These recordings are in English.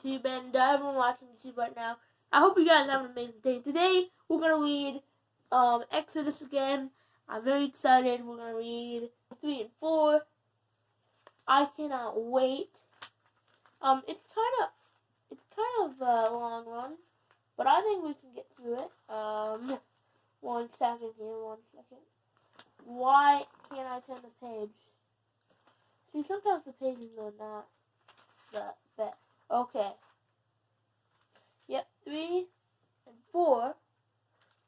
YouTube and everyone watching YouTube right now. I hope you guys have an amazing day. Today we're gonna read Exodus again. I'm very excited. We're gonna read 3 and 4. I cannot wait. It's kind of a long one, but I think we can get through it. 1 second here. 1 second. Why can't I turn the page? See, sometimes the pages are not that bad. Okay. Yep, 3 and 4.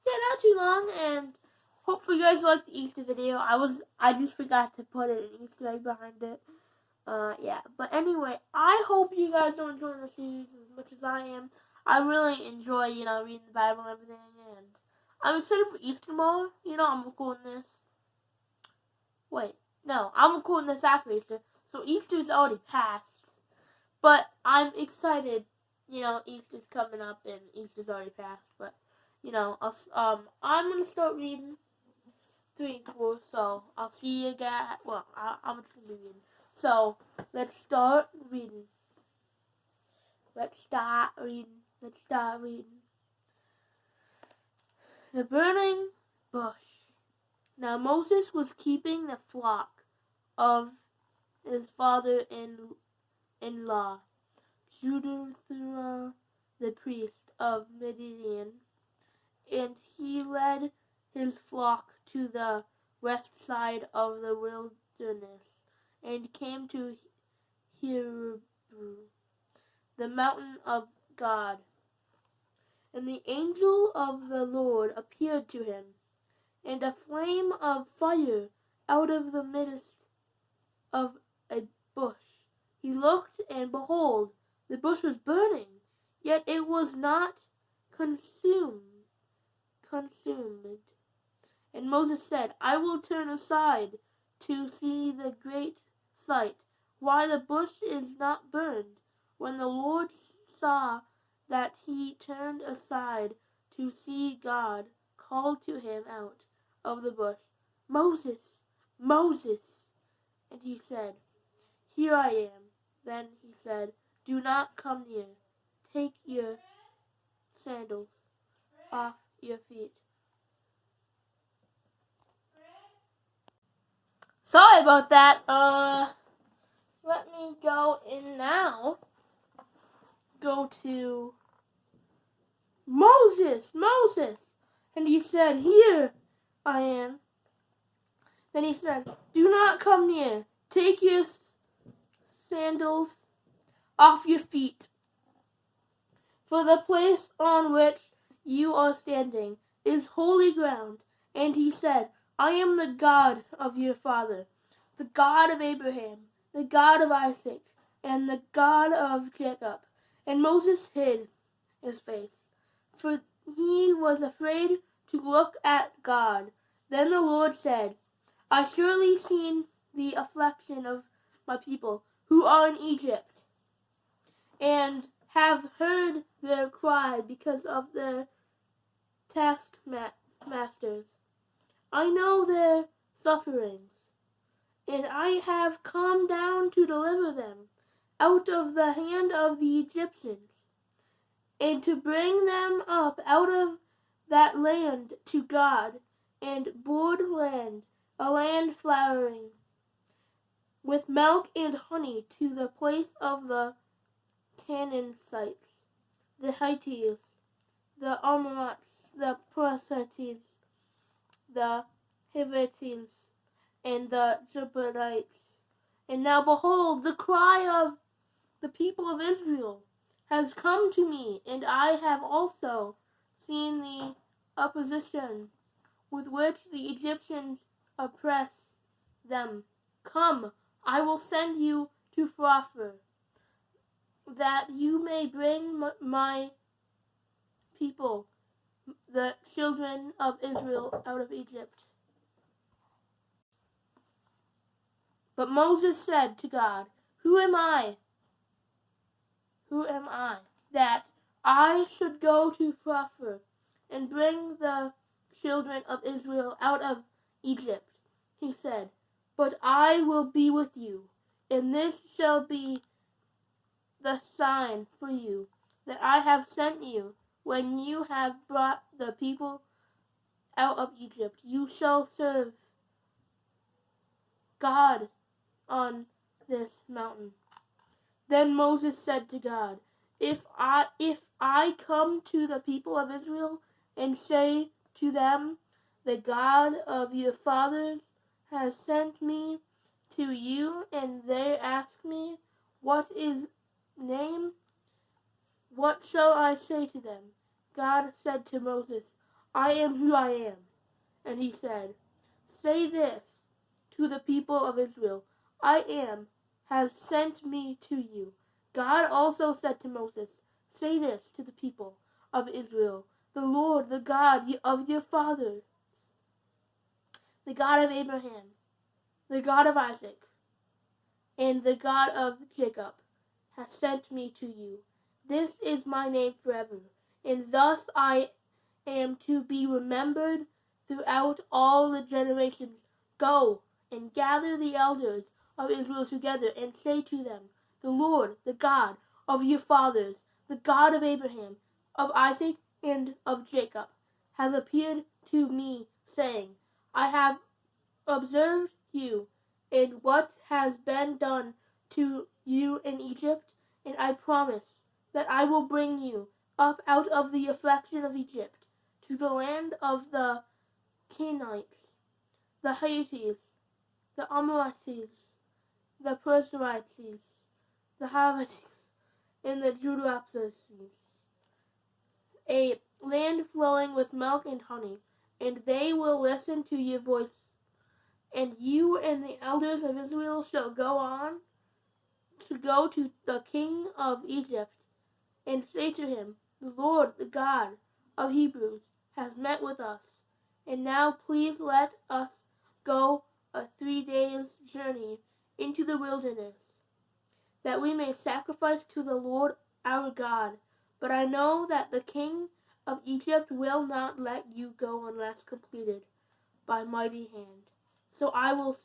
Yeah, not too long, and hopefully you guys liked the Easter video. I just forgot to put an Easter egg behind it. Yeah. But anyway, I hope you guys are enjoying the series as much as I am. I really enjoy, reading the Bible and everything, and I'm excited for Easter tomorrow. I'm recording this. Wait, no, I'm recording this after Easter, so Easter's already passed. But I'm excited, Easter's coming up and Easter's already passed. But, I'm going to start reading 3 and 4, so I'll see you guys. Well, I'm just going to be reading. So, let's start reading. Let's start reading. The burning bush. Now Moses was keeping the flock of his father-in-law, Jethro, the priest of Midian, and he led his flock to the west side of the wilderness and came to Horeb, the mountain of God. And the angel of the Lord appeared to him, and a flame of fire out of the midst of a bush. He looked, and behold, the bush was burning, yet it was not consumed. And Moses said, I will turn aside to see the great sight, why the bush is not burned. When the Lord saw that he turned aside to see, God called to him out of the bush, Moses, Moses. And he said, Here I am. Then he said, Do not come near. Take your sandals off your feet. Sorry about that. Let me go in now. Go to Moses. And he said, Here I am. Then he said, Do not come near. Take your sandals off your feet. For the place on which you are standing is holy ground. And he said, I am the God of your father, the God of Abraham, the God of Isaac, and the God of Jacob. And Moses hid his face, for he was afraid to look at God. Then the Lord said, I surely seen the affliction of my people who are in Egypt, and have heard their cry because of their taskmasters. I know their sufferings, and I have come down to deliver them out of the hand of the Egyptians, and to bring them up out of that land to God, and broad land, a land flowering with milk and honey, to the place of the Canaanites, the Hittites, the Amorites, the Perizzites, the Hivites, and the Jebusites. And now behold, the cry of the people of Israel has come to me, and I have also seen the opposition with which the Egyptians oppress them. Come, I will send you to Pharaoh, that you may bring my people, the children of Israel, out of Egypt. But Moses said to God, Who am I, that I should go to Pharaoh and bring the children of Israel out of Egypt? He said, But I will be with you, and this shall be the sign for you that I have sent you when you have brought the people out of Egypt. You shall serve God on this mountain." Then Moses said to God, If I come to the people of Israel and say to them, "The God of your fathers has sent me to you," and they ask me, "What is name?" what shall I say to them? God said to Moses, "I am who I am." And he said, "Say this to the people of Israel, "I am has sent me to you." God also said to Moses, "Say this to the people of Israel, "The Lord, the God of your fathers, the God of Abraham, the God of Isaac, and the God of Jacob, has sent me to you. This is my name forever, and thus I am to be remembered throughout all the generations. Go and gather the elders of Israel together and say to them, "The Lord, the God of your fathers, the God of Abraham, of Isaac, and of Jacob, has appeared to me, saying, I have observed you and what has been done to you in Egypt, and I promise that I will bring you up out of the affliction of Egypt to the land of the Canaanites, the Hittites, the Amorites, the Perizzites, the Hivites, and the Jebusites, a land flowing with milk and honey, and they will listen to your voice. And you and the elders of Israel shall go to the king of Egypt, and say to him, "The Lord, the God of Hebrews, has met with us. And now please let us go a 3 days' journey into the wilderness, that we may sacrifice to the Lord our God. But I know that the king of Egypt will not let you go unless completed by mighty hand. So I will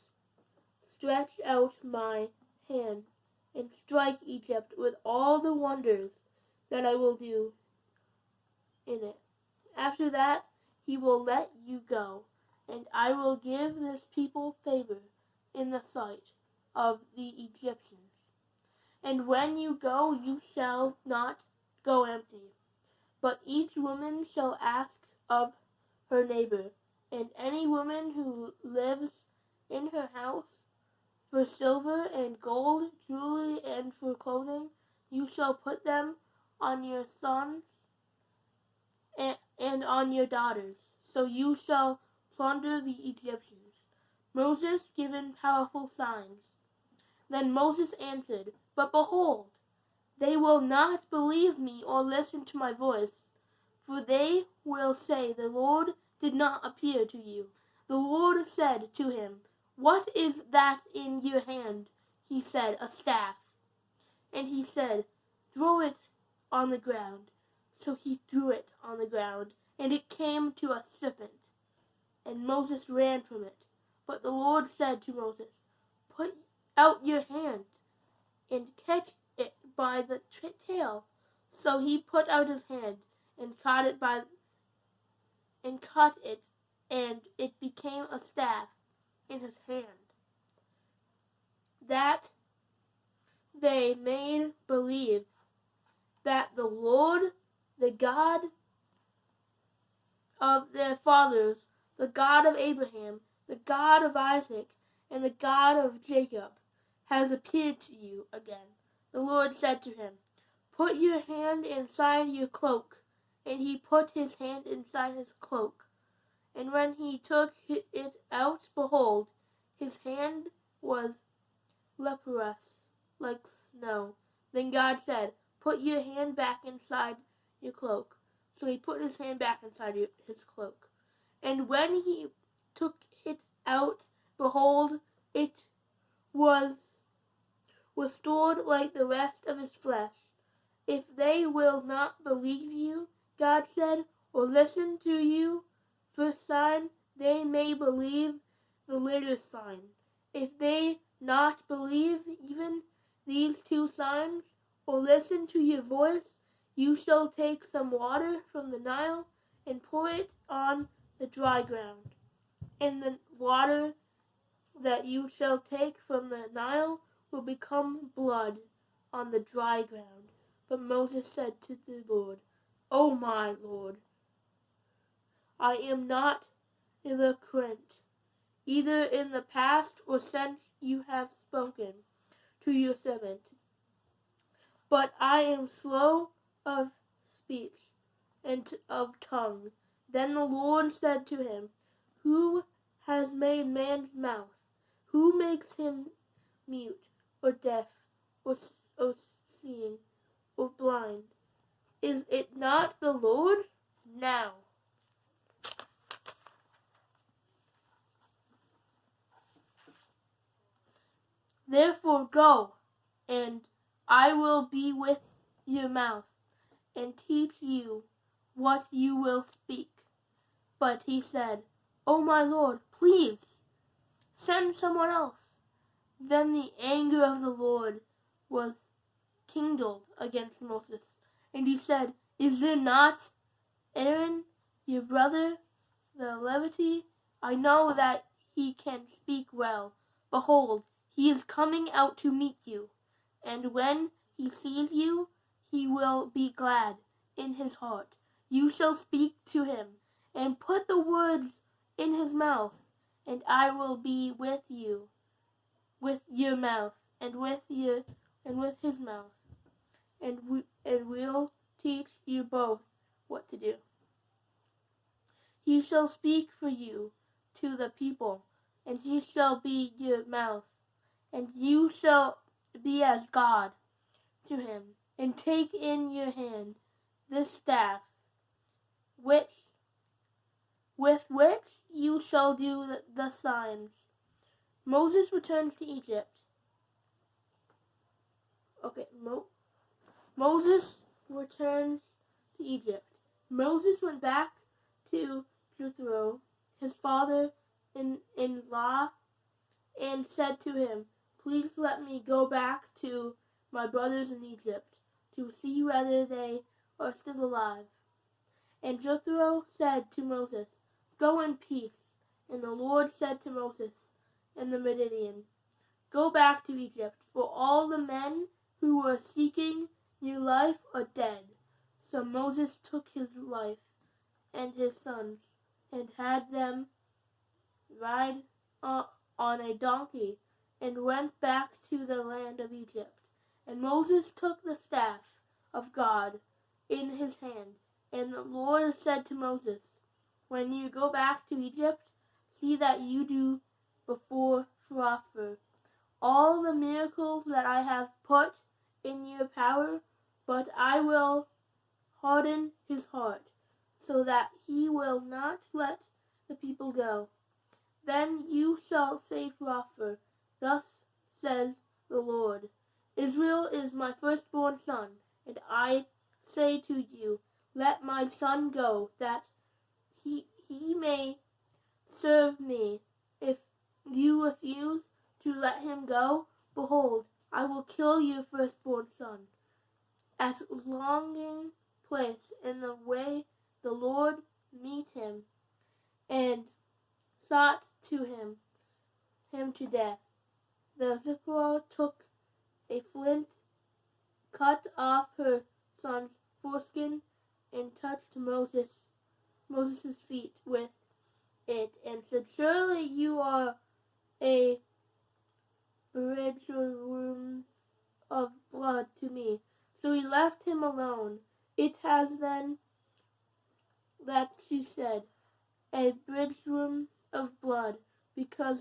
stretch out my hand and strike Egypt with all the wonders that I will do in it. After that he will let you go, and I will give this people favor in the sight of the Egyptians. And when you go, you shall not go empty, but each woman shall ask of her neighbor, and any woman who lives in her house, for silver and gold, jewelry, and for clothing. You shall put them on your sons and on your daughters. So you shall plunder the Egyptians. Moses given powerful signs. Then Moses answered, But behold, they will not believe me or listen to my voice. For they will say, The Lord did not appear to you. The Lord said to him, What is that in your hand? He said, A staff. And he said, Throw it on the ground. So he threw it on the ground, and it came to a serpent. And Moses ran from it. But the Lord said to Moses, Put out your hand and catch it by the tail. So he put out his hand and caught it, and it became a staff in his hand, that they may believe that the Lord, the God of their fathers, the God of Abraham, the God of Isaac, and the God of Jacob, has appeared to you again. The Lord said to him, Put your hand inside your cloak. And he put his hand inside his cloak. And when he took it out, behold, his hand was leprous like snow. Then God said, Put your hand back inside your cloak. So he put his hand back inside his cloak. And when he took it out, behold, it was restored like the rest of his flesh. If they will not believe you, God said, or listen to you first sign, they may believe the later sign. If they not believe even these 2 signs, or listen to your voice, you shall take some water from the Nile and pour it on the dry ground. And the water that you shall take from the Nile will become blood on the dry ground. But Moses said to the Lord, O my Lord, I am not eloquent, either in the past or since you have spoken to your servant, but I am slow of speech and of tongue. Then the Lord said to him, Who has made man's mouth? Who makes him mute, or deaf, or seeing, or blind? Is it not the Lord? Now therefore go, and I will be with your mouth, and teach you what you will speak. But he said, O my Lord, please send someone else. Then the anger of the Lord was kindled against Moses, and he said, Is there not Aaron, your brother, the Levite? I know that he can speak well. Behold, he is coming out to meet you, and when he sees you, he will be glad in his heart. You shall speak to him, and put the words in his mouth, and I will be with you, with your mouth, and with his mouth, and we'll teach you both what to do. He shall speak for you to the people, and he shall be your mouth, and you shall be as God to him. And take in your hand this staff, with which you shall do the signs. Moses returns to Egypt. Moses returns to Egypt. Moses went back to Jethro, his father-in-law, and said to him, Please let me go back to my brothers in Egypt to see whether they are still alive. And Jethro said to Moses, Go in peace. And the Lord said to Moses and the Midian, Go back to Egypt, for all the men who were seeking your life are dead. So Moses took his wife and his sons, and had them ride on a donkey, and went back to the land of Egypt. And Moses took the staff of God in his hand. And the Lord said to Moses, When you go back to Egypt, see that you do before Pharaoh all the miracles that I have put in your power, but I will harden his heart, so that he will not let the people go. Then you shall say Pharaoh, Thus says the Lord, Israel is my firstborn son, and I say to you, Let my son go, that he may serve me. If you refuse to let him go, behold, I will kill your firstborn son. At longing place in the way the Lord met him, and sought to him to death. The Zipporah took a flint, cut off her son's foreskin, and touched Moses' feet with it, and said, Surely you are a bridegroom of blood to me. So he left him alone. It has then that she said, a bridegroom of blood, because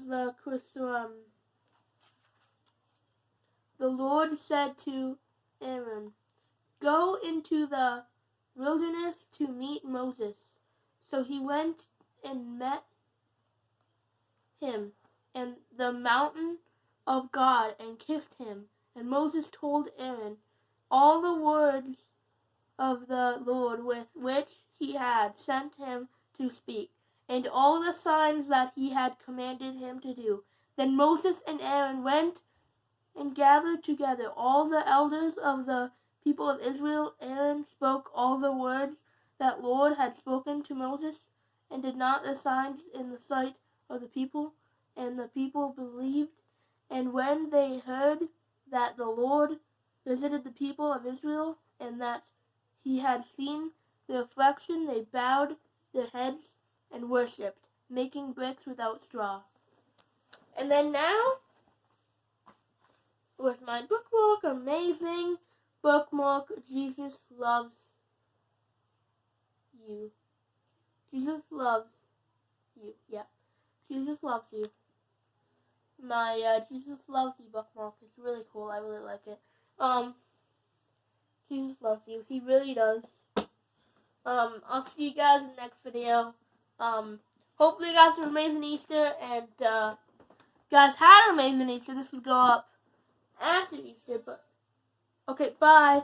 the Lord said to Aaron, Go into the wilderness to meet Moses. So he went and met him in the mountain of God and kissed him. And Moses told Aaron all the words of the Lord with which he had sent him to speak, and all the signs that he had commanded him to do. Then Moses and Aaron went and gathered together all the elders of the people of Israel, Aaron spoke all the words that Lord had spoken to Moses, and did not the signs in the sight of the people, and the people believed. And when they heard that the Lord visited the people of Israel, and that he had seen their affliction, they bowed their heads and worshipped, making bricks without straw. And then now, with my bookmark, amazing bookmark, Jesus loves you. Jesus loves you. Yeah. Jesus loves you. My Jesus loves you bookmark is really cool. I really like it. Jesus loves you. He really does. I'll see you guys in the next video. Hopefully you guys have an amazing Easter, and guys had an amazing Easter. This would go up after Easter, but okay, bye.